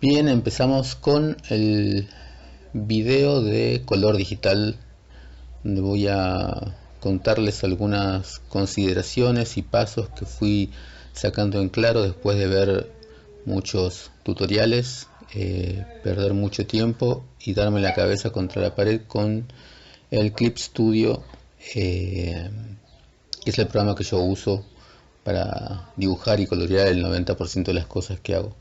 Bien, empezamos con el video de color digital, donde voy a contarles algunas consideraciones y pasos que fui sacando en claro después de ver muchos tutoriales, perder mucho tiempo y darme la cabeza contra la pared con el Clip Studio, que es el programa que yo uso para dibujar y colorear el 90% de las cosas que hago.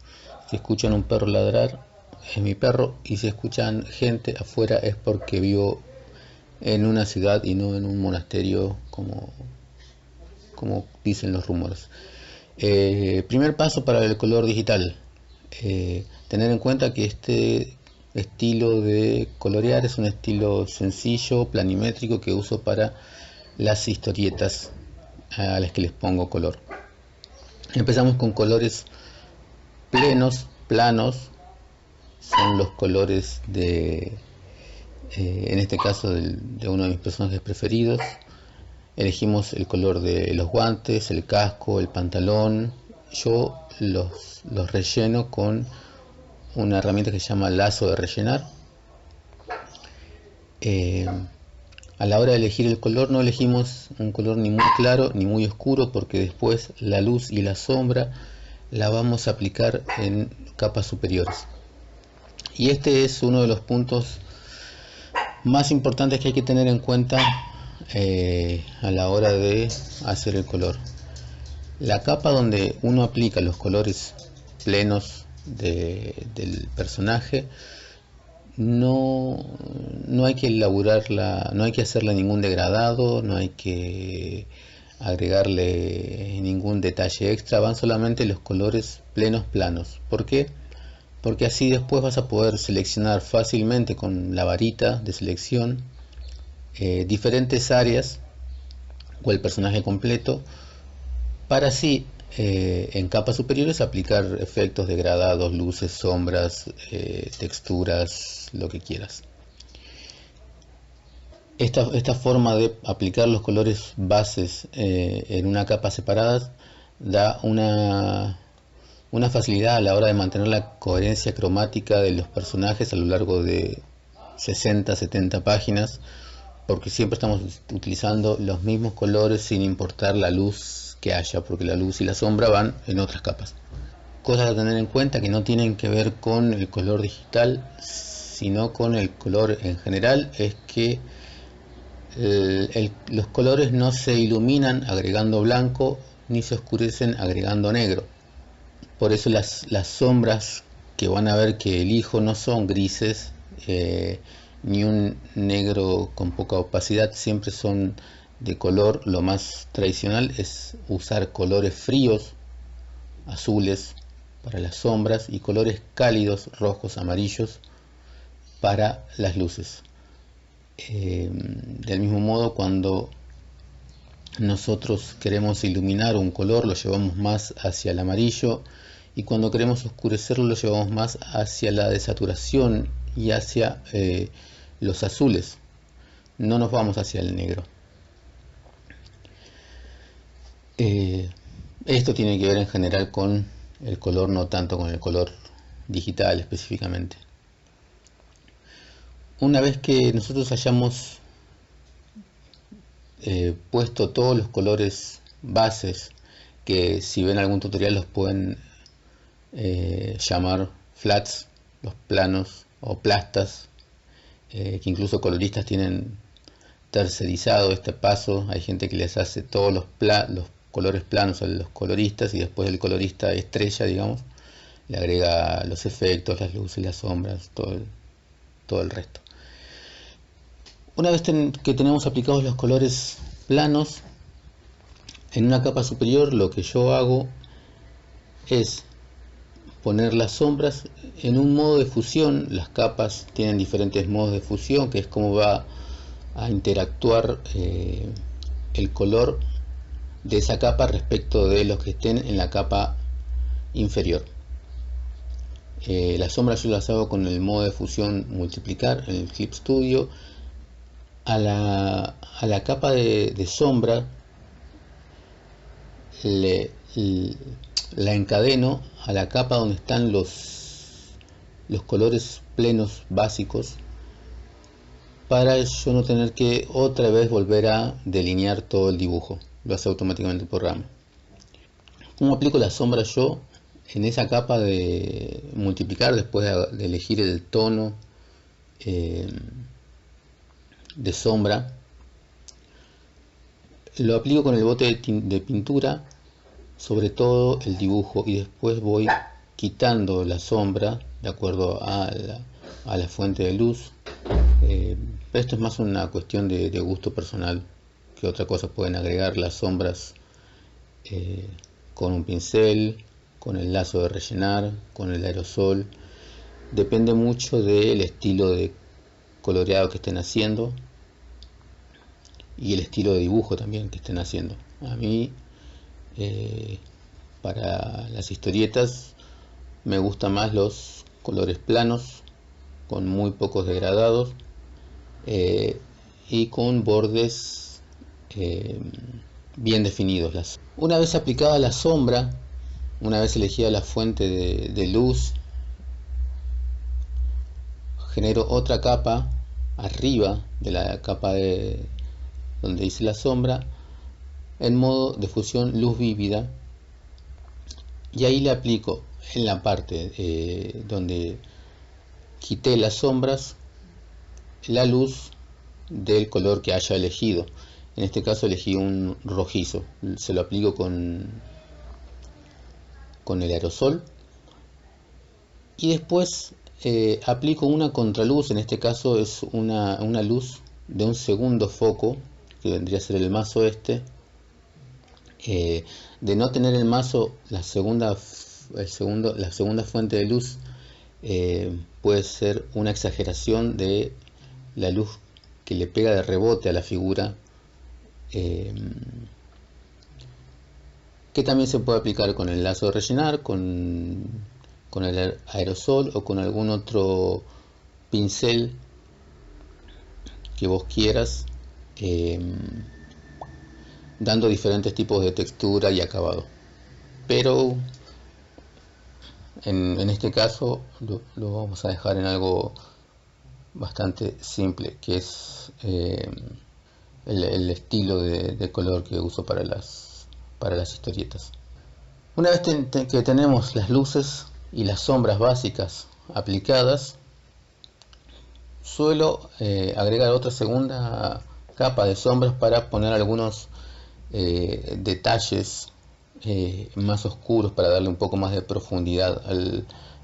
Si escuchan un perro ladrar, es mi perro, y si escuchan gente afuera es porque vivo en una ciudad y no en un monasterio como dicen los rumores. Primer paso para el color digital. Tener en cuenta que este estilo de colorear es un estilo sencillo, planimétrico, que uso para las historietas a las que les pongo color. Empezamos con colores plenos, planos. Son los colores de, en este caso, de uno de mis personajes preferidos. Elegimos el color de los guantes, el casco, el pantalón. Yo los relleno con una herramienta que se llama lazo de rellenar. A la hora de elegir el color no elegimos un color ni muy claro ni muy oscuro, porque después la luz y la sombra la vamos a aplicar en capas superiores. Y este es uno de los puntos más importantes que hay que tener en cuenta a la hora de hacer el color. La capa donde uno aplica los colores plenos del personaje no hay que elaborarla, no hay que hacerle ningún degradado, no hay que agregarle ningún detalle extra, van solamente los colores plenos planos. ¿Por qué? Porque así después vas a poder seleccionar fácilmente con la varita de selección diferentes áreas o el personaje completo, para así en capas superiores aplicar efectos degradados, luces, sombras, texturas, lo que quieras. Esta forma de aplicar los colores bases en una capa separada da una facilidad a la hora de mantener la coherencia cromática de los personajes a lo largo de 60-70 páginas, porque siempre estamos utilizando los mismos colores sin importar la luz que haya, porque la luz y la sombra van en otras capas. Cosas a tener en cuenta que no tienen que ver con el color digital, sino con el color en general, es que los colores no se iluminan agregando blanco ni se oscurecen agregando negro. Por eso las sombras que van a ver que elijo no son grises ni un negro con poca opacidad, siempre son de color. Lo más tradicional es usar colores fríos, azules, para las sombras, y colores cálidos, rojos, amarillos, para las luces. Del mismo modo, cuando nosotros queremos iluminar un color, lo llevamos más hacia el amarillo, y cuando queremos oscurecerlo lo llevamos más hacia la desaturación y hacia los azules. No nos vamos hacia el negro. Esto tiene que ver en general con el color, no tanto con el color digital específicamente. Una vez que nosotros hayamos puesto todos los colores bases, que si ven algún tutorial los pueden llamar flats, los planos, o plastas, que incluso coloristas tienen tercerizado este paso. Hay gente que les hace todos los colores planos a los coloristas, y después el colorista estrella, digamos, le agrega los efectos, las luces, las sombras, todo el resto. Una vez que tenemos aplicados los colores planos en una capa superior, lo que yo hago es poner las sombras en un modo de fusión. Las capas tienen diferentes modos de fusión, que es como va a interactuar el color de esa capa respecto de los que estén en la capa inferior. Las sombras yo las hago con el modo de fusión multiplicar en el Clip Studio. A la capa de sombra la encadeno a la capa donde están los los colores plenos básicos para yo no tener que otra vez volver a delinear todo el dibujo. Lo hace automáticamente el programa. ¿Cómo aplico la sombra yo? En esa capa de multiplicar, después de elegir el tono de sombra, lo aplico con el bote de pintura sobre todo el dibujo, y después voy quitando la sombra de acuerdo a la fuente de luz. Esto es más una cuestión de gusto personal que otra cosa. Pueden agregar las sombras con un pincel, con el lazo de rellenar, con el aerosol. Depende mucho del estilo de coloreado que estén haciendo y el estilo de dibujo también que estén haciendo. A mí para las historietas me gustan más los colores planos con muy pocos degradados y con bordes bien definidos. Una vez aplicada la sombra, una vez elegida la fuente de luz, genero otra capa arriba de la capa donde hice la sombra en modo de fusión luz vívida, y ahí le aplico en la parte donde quité las sombras la luz del color que haya elegido. En este caso elegí un rojizo, se lo aplico con el aerosol y después aplico una contraluz. En este caso es una luz de un segundo foco, que vendría a ser el mazo este. De no tener el mazo, la segunda fuente de luz puede ser una exageración de la luz que le pega de rebote a la figura, que también se puede aplicar con el lazo de rellenar, con el aerosol o con algún otro pincel que vos quieras, dando diferentes tipos de textura y acabado. Pero en este caso lo vamos a dejar en algo bastante simple, que es el estilo de color que uso para las historietas. Una vez que tenemos las luces y las sombras básicas aplicadas, suelo agregar otra segunda capa de sombras para poner algunos detalles más oscuros, para darle un poco más de profundidad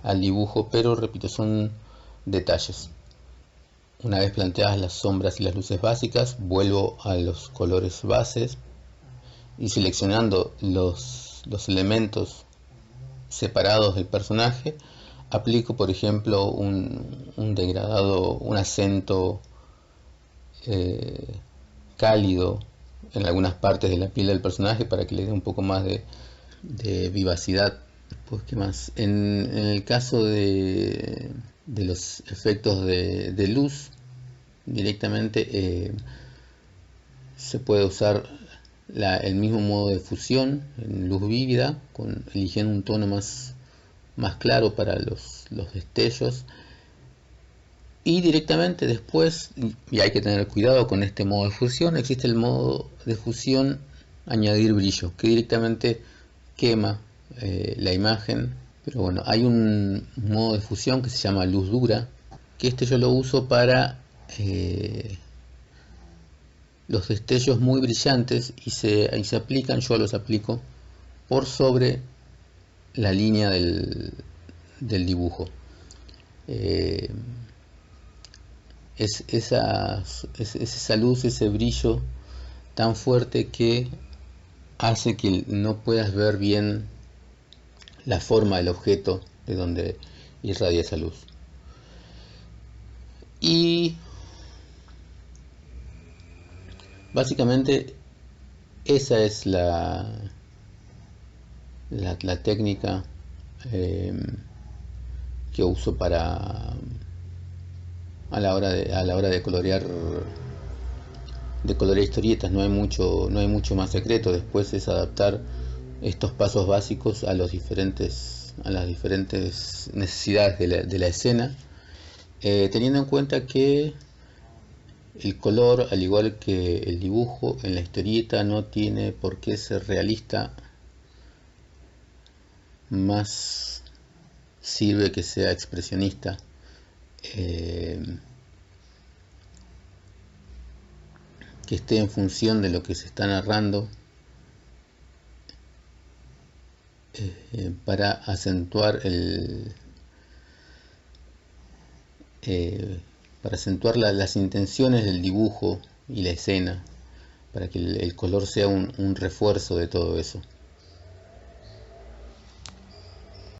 al dibujo, pero repito, son detalles. Una vez planteadas las sombras y las luces básicas, vuelvo a los colores bases y seleccionando los elementos separados del personaje, aplico por ejemplo un degradado, un acento cálido en algunas partes de la piel del personaje para que le dé un poco más de vivacidad. Pues, ¿qué más? En el caso de los efectos de luz, directamente se puede usar el mismo modo de fusión en luz vívida, eligiendo un tono más claro para los destellos, y directamente después, y hay que tener cuidado con este modo de fusión, existe el modo de fusión añadir brillo, que directamente quema la imagen. Pero bueno, hay un modo de fusión que se llama luz dura, que yo lo uso para los destellos muy brillantes, y se aplican, yo los aplico por sobre la línea del dibujo. Es esa luz, ese brillo tan fuerte que hace que no puedas ver bien la forma del objeto de donde irradia esa luz. Y básicamente esa es la técnica que uso a la hora de colorear historietas. No hay mucho más secreto. Después es adaptar estos pasos básicos a los diferentes a las diferentes necesidades de la escena, teniendo en cuenta que el color, al igual que el dibujo en la historieta, no tiene por qué ser realista, más sirve que sea expresionista. Que esté en función de lo que se está narrando, para acentuar las intenciones del dibujo y la escena, para que el color sea un refuerzo de todo eso.